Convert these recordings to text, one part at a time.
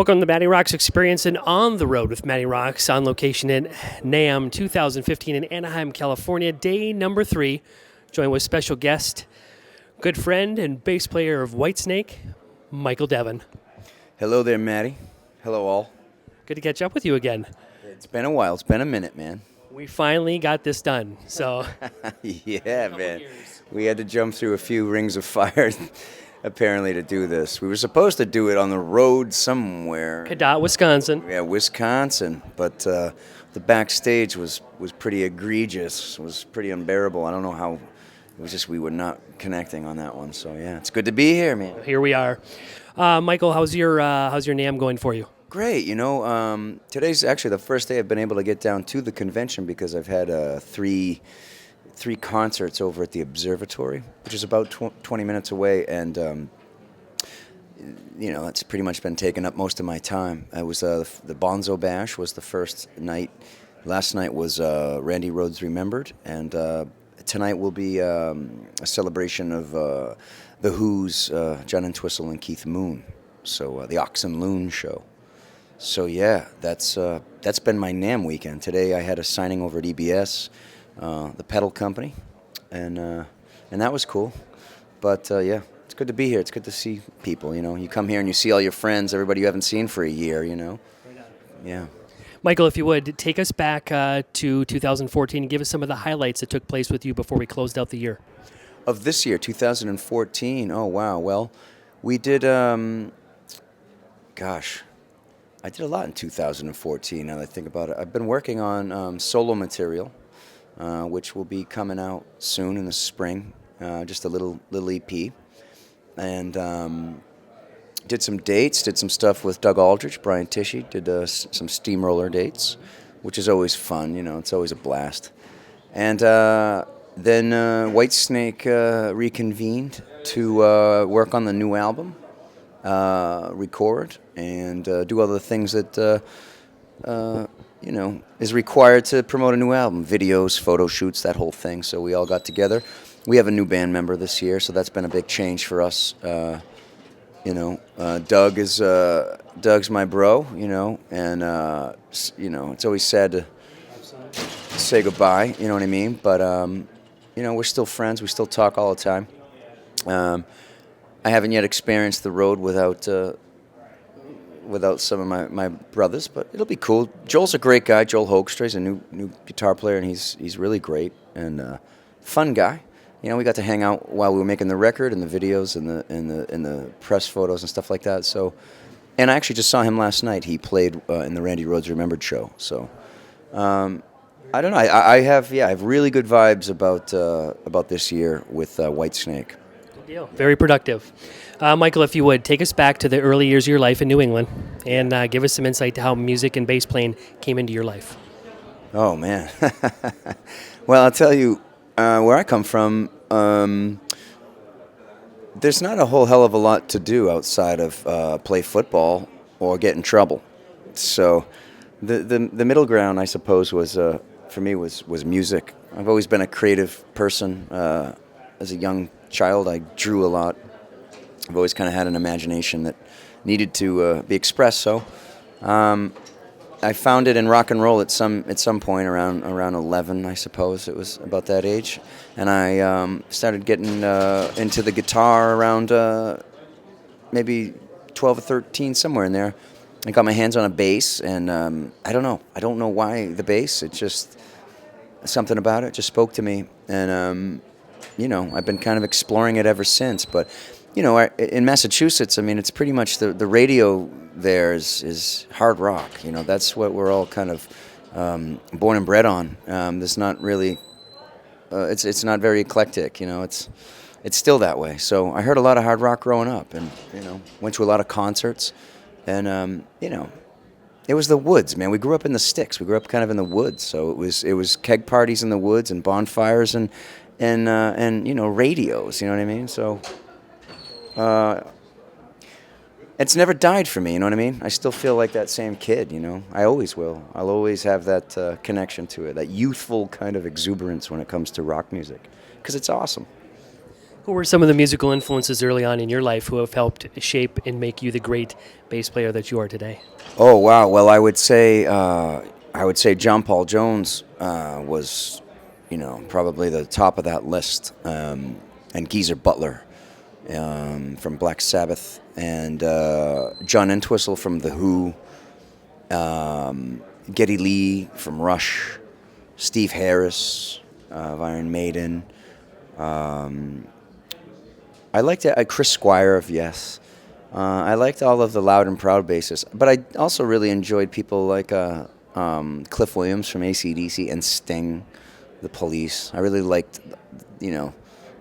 Welcome to the MattyRocks experience and on the road with MattyRocks on location in NAMM 2015 in Anaheim, California, day number 3. Joined with special guest, good friend and bass player of Whitesnake, Michael Devin. Hello there, Matty. Hello, all. Good to catch up with you again. It's been a while. It's been a minute, man. We finally got this done. So, yeah, man. We had to jump through a few rings of fire, apparently, to do this. We were supposed to do it on the road somewhere. Cadott, Wisconsin. Yeah, Wisconsin. But the backstage was pretty egregious. It was pretty unbearable. I don't know how. It was just we were not connecting on that one. So, yeah, it's good to be here, man. Here we are. Michael, how's your NAMM going for you? Great. You know, today's actually the first day I've been able to get down to the convention because I've had three concerts over at the observatory, which is about 20 minutes away, and you know, that's pretty much been taking up most of my time. I was the Bonzo Bash was the first night. Last night was Randy Rhoads Remembered, and tonight will be a celebration of the Who's John Entwistle and Keith Moon. So the Ox and Loon show. So yeah, that's been my NAMM weekend. Today I had a signing over at EBS, the pedal company, and that was cool. But yeah, it's good to be here. It's good to see people. You know, you come here and you see all your friends, everybody you haven't seen for a year. You know, yeah. Michael, if you would, take us back to 2014 and give us some of the highlights that took place with you before we closed out the year. Of this year, 2014. Oh wow. Well, we did. Gosh. I did a lot in 2014, now that I think about it. I've been working on solo material, which will be coming out soon in the spring, just a little EP. And did some dates, did some stuff with Doug Aldrich, Brian Tishy, did some steamroller dates, which is always fun, you know, it's always a blast. And then Whitesnake reconvened to work on the new album. Record and do other things that you know, is required to promote a new album, videos, photo shoots, that whole thing. So we all got together. We have a new band member this year, so that's been a big change for us. You know, Doug's my bro, you know, and you know, it's always sad to say goodbye, you know what I mean? But you know, we're still friends. We still talk all the time. I haven't yet experienced the road without some of my brothers, but it'll be cool. Joel's a great guy. Joel Hoekstra, he's a new guitar player, and he's really great and fun guy. You know, we got to hang out while we were making the record and the videos and the press photos and stuff like that. So, and I actually just saw him last night. He played in the Randy Rhoads Remembered show. So, I don't know. I have really good vibes about this year with Whitesnake. Deal. Very productive. Michael, if you would, take us back to the early years of your life in New England and give us some insight to how music and bass playing came into your life. Oh, man. Well, I'll tell you, where I come from, there's not a whole hell of a lot to do outside of play football or get in trouble. So the middle ground, I suppose, was for me was music. I've always been a creative person. As a young child, I drew a lot. I've always kind of had an imagination that needed to be expressed. So I found it in rock and roll at some point around 11, I suppose. It was about that age, and I started getting into the guitar around maybe 12 or 13, somewhere in there. I got my hands on a bass, and I don't know why the bass. It just something about it just spoke to me, and you know, I've been kind of exploring it ever since. But, you know, in Massachusetts, I mean, it's pretty much the radio there is hard rock. You know, that's what we're all kind of born and bred on. There's not really, it's not very eclectic. You know, it's still that way. So I heard a lot of hard rock growing up, and you know, went to a lot of concerts, and you know, it was the woods, man. We grew up in the sticks. We grew up kind of in the woods. So it was keg parties in the woods and bonfires and you know, radios, you know what I mean? So it's never died for me, you know what I mean? I still feel like that same kid, you know? I always will. I'll always have that connection to it, that youthful kind of exuberance when it comes to rock music, because it's awesome. Who were some of the musical influences early on in your life who have helped shape and make you the great bass player that you are today? Oh wow! Well, I would say John Paul Jones was, probably the top of that list, and Geezer Butler from Black Sabbath, and John Entwistle from The Who, Geddy Lee from Rush, Steve Harris of Iron Maiden. I liked Chris Squire of Yes. I liked all of the Loud and Proud bassists, but I also really enjoyed people like Cliff Williams from AC/DC and Sting, The Police. I really liked, the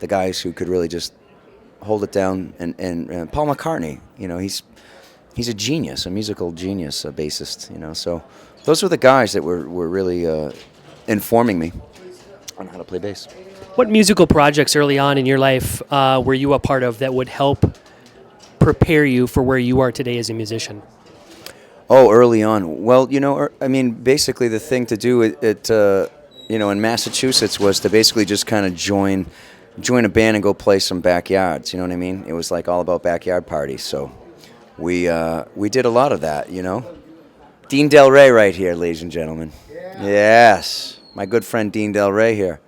guys who could really just hold it down. And Paul McCartney, he's a genius, a musical genius, a bassist. So those were the guys that were really informing me on how to play bass. What musical projects early on in your life were you a part of that would help prepare you for where you are today as a musician? Oh, early on. Well, basically the thing to do in Massachusetts was to basically just kind of join a band and go play some backyards. You know what I mean? It was like all about backyard parties. So we did a lot of that. Dean Del Rey right here, ladies and gentlemen. Yeah. Yes, my good friend Dean Del Rey here.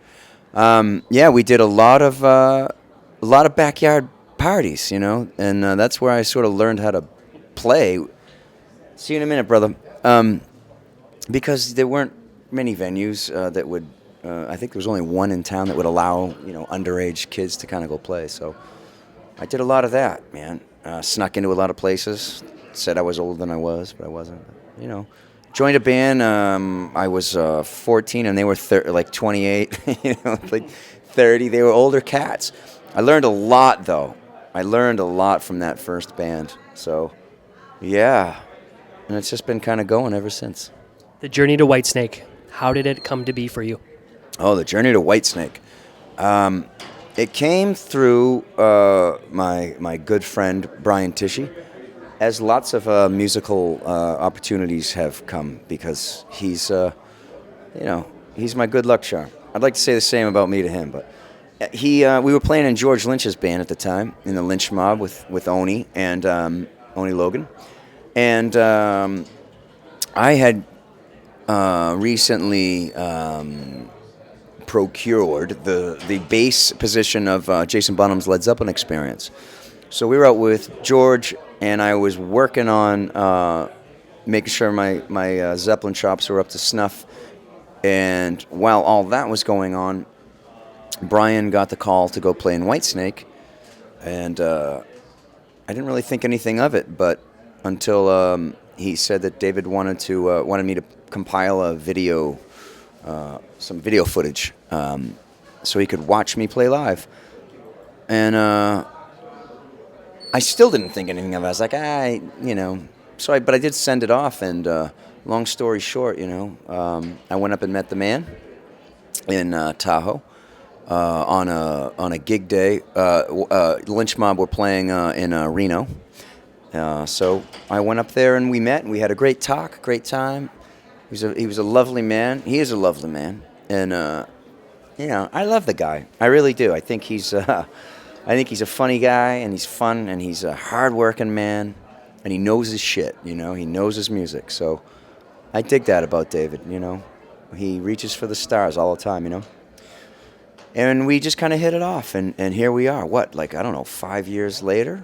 We did a lot of backyard parties, and that's where I sort of learned how to play. See you in a minute, brother. Because there weren't many venues that would. I think there was only one in town that would allow underage kids to kind of go play. So I did a lot of that, man. Snuck into a lot of places. Said I was older than I was, but I wasn't. Joined a band. I was 14, and they were like 28. Like 30. They were older cats. I learned a lot, though. I learned a lot from that first band. So, yeah, and it's just been kind of going ever since. The journey to Whitesnake. How did it come to be for you? Oh, the journey to Whitesnake. It came through my good friend Brian Tishy, as lots of musical opportunities have come, because he's my good luck charm. I'd like to say the same about me to him, but we were playing in George Lynch's band at the time, in the Lynch Mob with Oni and Oni Logan, and I had recently procured the bass position of Jason Bonham's Led Zeppelin Experience. So we were out with George, and I was working on making sure my Zeppelin chops were up to snuff. And while all that was going on, Brian got the call to go play in Whitesnake, and I didn't really think anything of it, but until he said that David wanted me to compile a video, some video footage, so he could watch me play live. And I still didn't think anything of it. I was like, but I did send it off, and long story short, I went up and met the man in Tahoe on a gig day. Lynch Mob were playing in Reno. So I went up there and we met, and we had a great talk, great time. He was a lovely man. He is a lovely man, and I love the guy. I really do. I think he's a funny guy, and he's fun, and he's a hard-working man, and he knows his shit. He knows his music. So I dig that about David. He reaches for the stars all the time. And we just kind of hit it off, and here we are. What, 5 years later?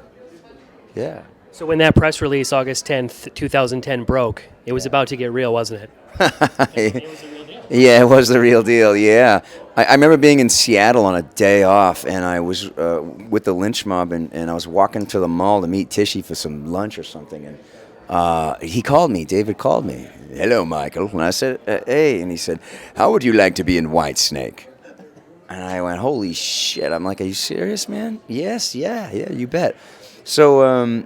Yeah. So when that press release, August 10th, 2010, broke, it was about to get real, wasn't it? It was a real deal. Yeah, it was the real deal, yeah. I remember being in Seattle on a day off, and I was with the Lynch Mob, and I was walking to the mall to meet Tishy for some lunch or something, and he called me. David called me. Hello, Michael. And I said, hey. And he said, how would you like to be in Whitesnake? And I went, holy shit. I'm like, are you serious, man? Yes, yeah, you bet. So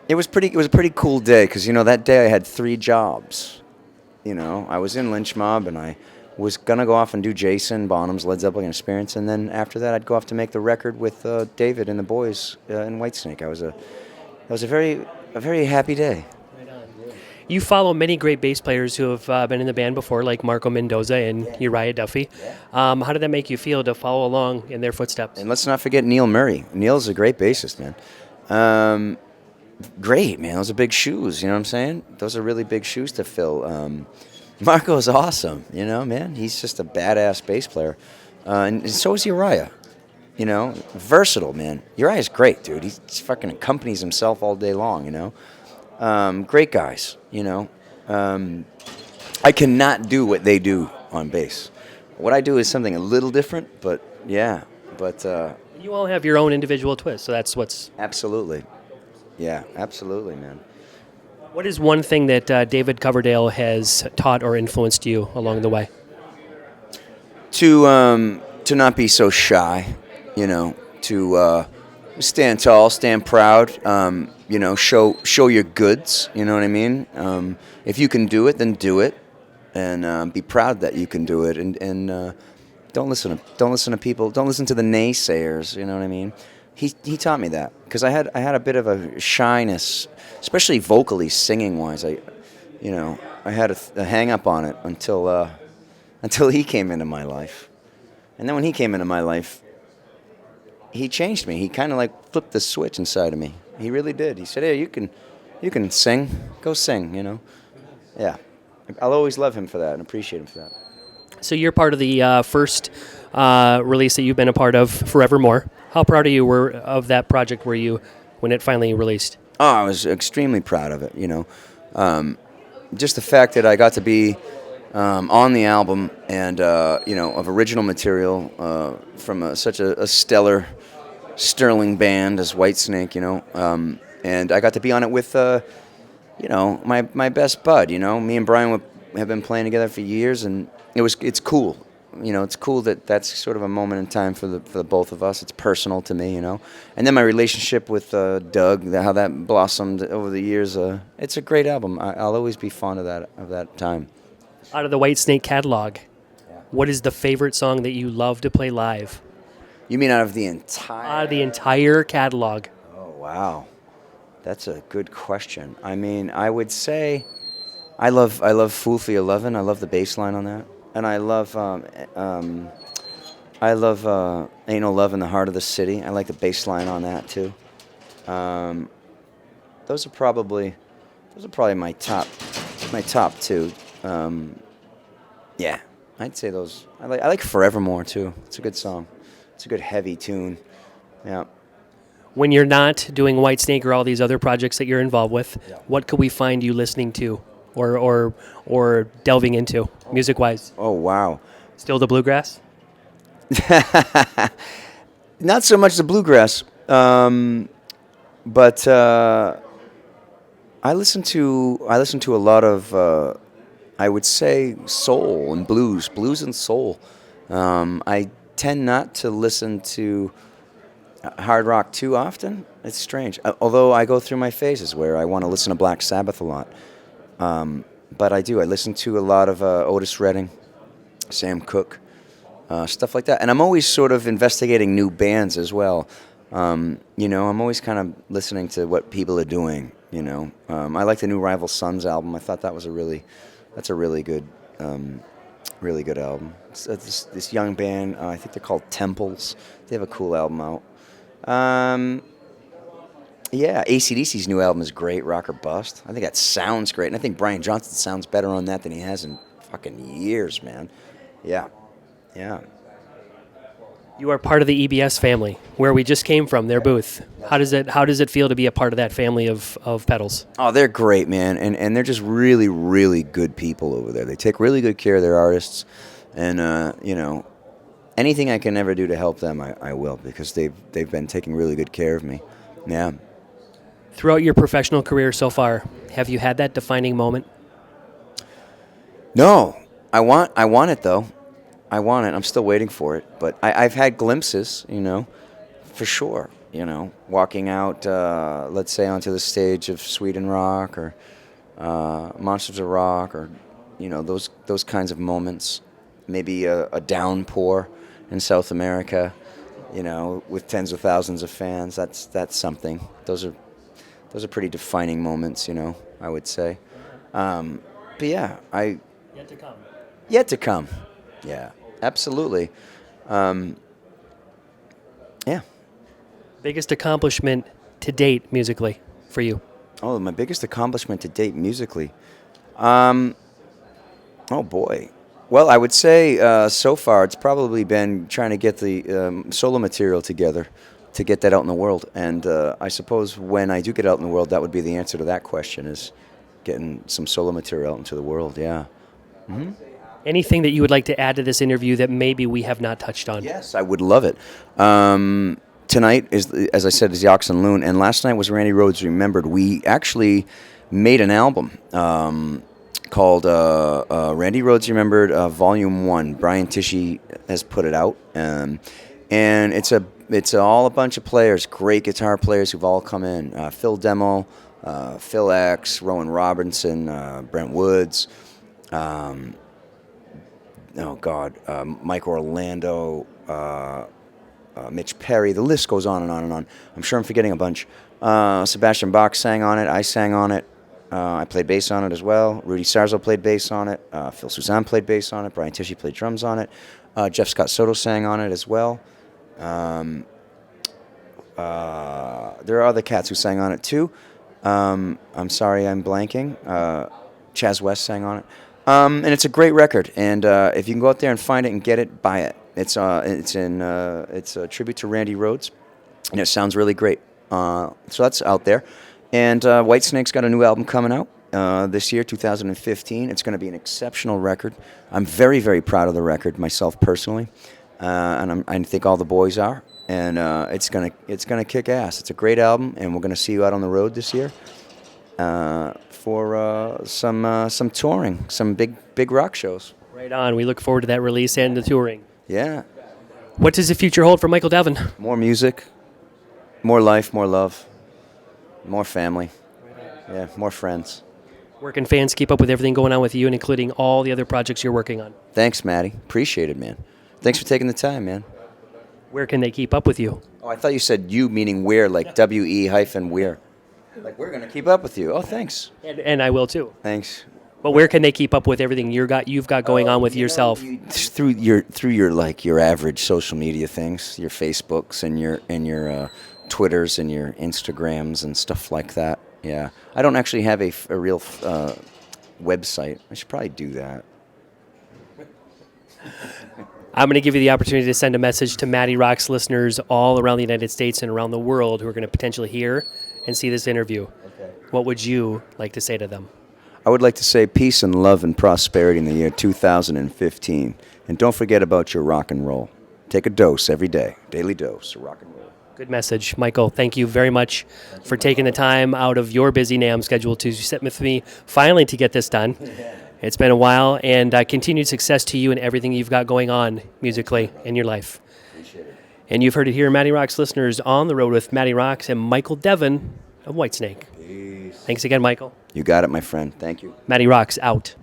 it was a pretty cool day, because that day I had 3 jobs. I was in Lynch Mob, and I was gonna go off and do Jason Bonham's Led Zeppelin Experience, and then after that I'd go off to make the record with David and the boys in Whitesnake. It was a very happy day. Right on. You follow many great bass players who have been in the band before, like Marco Mendoza and Uriah Duffy. How did that make you feel to follow along in their footsteps? And let's not forget Neil Murray. Neil's a great bassist, man. Great, man. Those are big shoes, you know what I'm saying? Those are really big shoes to fill. Marco's awesome, you know, man. He's just a badass bass player. And so is Uriah, you know. Versatile, man. Uriah's great, dude. He fucking accompanies himself all day long, you know. Great guys, you know. I cannot do what they do on bass. What I do is something a little different, but yeah. But You all have your own individual twist, so that's what's... absolutely. Yeah, absolutely, man. What is one thing that David Coverdale has taught or influenced you along the way? To not be so shy, you know, to stand tall, stand proud, you know, show your goods, you know what I mean? If you can do it, then do it, and be proud that you can do it, and don't listen to people, don't listen to the naysayers, you know what I mean? He taught me that, because I had a bit of a shyness, especially vocally, singing wise. I had a hang up on it until he came into my life. And then when he came into my life, he changed me. He kind of like flipped the switch inside of me. He really did. He said, "Hey, you can sing. Go sing," you know. Yeah. I'll always love him for that and appreciate him for that. So you're part of the first release that you've been a part of, Forevermore. How proud of that project were you when it finally released? Oh, I was extremely proud of it, you know. Just the fact that I got to be on the album and, you know, of original material from such a stellar, sterling band as Whitesnake, you know. And I got to be on it with, you know, my best bud, you know. Me and Brian have been playing together for years, and it's cool. You know, it's cool that that's sort of a moment in time for the both of us. It's personal to me, you know. And then my relationship with Doug, how that blossomed over the years. It's a great album. I'll always be fond of that time. Out of the Whitesnake catalog, what is the favorite song that you love to play live? You mean out of the entire? Out of the entire catalog. Oh, wow. That's a good question. I mean, I would say I love Fool for Your Lovin'. I love the bass line on that. And I love Ain't No Love in the Heart of the City. I like the bass line on that too. Those are probably my top two. Yeah, I'd say those. I like Forevermore too. It's a good song. It's a good heavy tune. Yeah. When you're not doing Whitesnake or all these other projects that you're involved with, what could we find you listening to or delving into, music-wise? Oh, wow. Still the bluegrass? Not so much the bluegrass, but I listen to a lot of I would say soul and blues and soul. I tend not to listen to hard rock too often. It's strange. Although I go through my phases where I want to listen to Black Sabbath a lot. But I do. I listen to a lot of Otis Redding, Sam Cooke, stuff like that. And I'm always sort of investigating new bands as well. You know, I'm always kind of listening to what people are doing, you know. I like the new Rival Sons album. I thought that's a really good album. It's this young band, I think they're called Temples. They have a cool album out. Yeah, AC/DC's new album is great, Rock or Bust. I think that sounds great, and I think Brian Johnson sounds better on that than he has in fucking years, man. Yeah. You are part of the EBS family, where we just came from, their booth. How does it feel to be a part of that family of pedals? Oh, they're great, man, and they're just really, really good people over there. They take really good care of their artists, and you know, anything I can ever do to help them, I will, because they've been taking really good care of me. Yeah. Throughout your professional career so far, have you had that defining moment? No, I want it though. I want it. I'm still waiting for it, but I've had glimpses, you know, for sure. You know, walking out, let's say, onto the stage of Sweden Rock or Monsters of Rock, or you know, those kinds of moments. Maybe a downpour in South America, you know, with tens of thousands of fans. That's something. Those are pretty defining moments, you know, I would say. But yeah, Yet to come. yet to come. Yeah, absolutely. Yeah. Biggest accomplishment to date musically for you? Oh, my biggest accomplishment to date musically. Oh boy. Well, I would say so far it's probably been trying to get the solo material together to get that out in the world. And I suppose when I do get out in the world, that would be the answer to that question: is getting some solo material out into the world. Yeah. Anything that you would like to add to this interview that maybe we have not touched on? Yes, I would love it. Tonight is, as I said, is the Oxen Loon, and last night was Randy Rhoads Remembered. We actually made an album called Randy Rhoads Remembered Volume 1. Brian Tishy has put it out, and it's all a bunch of players, great guitar players who've all come in. Phil Demo, Phil X, Rowan Robinson, Brent Woods. Mike Orlando, Mitch Perry. The list goes on and on and on. I'm sure I'm forgetting a bunch. Sebastian Bach sang on it. I sang on it. I played bass on it as well. Rudy Sarzo played bass on it. Phil Suzanne played bass on it. Brian Tishy played drums on it. Jeff Scott Soto sang on it as well. There are other cats who sang on it too. I'm sorry I'm blanking. Chaz West sang on it. And it's a great record, and if you can go out there and find it and get it, buy it. It's a tribute to Randy Rhoads, and it sounds really great. So that's out there. And Whitesnake's got a new album coming out this year, 2015. It's going to be an exceptional record. I'm very, very proud of the record myself personally, and I think all the boys are. And it's gonna kick ass. It's a great album, and we're going to see you out on the road this year. For some touring, some big rock shows. Right on. We look forward to that release and the touring. Yeah. What does the future hold for Michael Devin? More music, more life, more love, more family. Yeah, more friends. Where can fans keep up with everything going on with you and including all the other projects you're working on? Thanks, Matty. Appreciate it, man. Thanks for taking the time, man. Where can they keep up with you? Oh, I thought you said you, meaning where, like WE-where. Like, we're going to keep up with you. Oh, thanks. And I will too. Thanks. But where can they keep up with everything you've got going on with yourself? Through your average social media things, your Facebooks and your Twitters and your Instagrams and stuff like that. Yeah. I don't actually have a real website. I should probably do that. I'm going to give you the opportunity to send a message to MattyRocks listeners all around the United States and around the world who are going to potentially hear and see this interview. Okay. What would you like to say to them? I would like to say peace and love and prosperity in the year 2015. And don't forget about your rock and roll. Take a dose every day, daily dose of rock and roll. Good message. Michael, thank you very much for taking the time out of your busy NAMM schedule to sit with me finally to get this done. It's been a while, and continued success to you and everything you've got going on musically in your life. Appreciate it. And you've heard it here, MattyRocks listeners, on the road with MattyRocks and Michael Devin of Whitesnake. Peace. Thanks again, Michael. You got it, my friend. Thank you. MattyRocks out.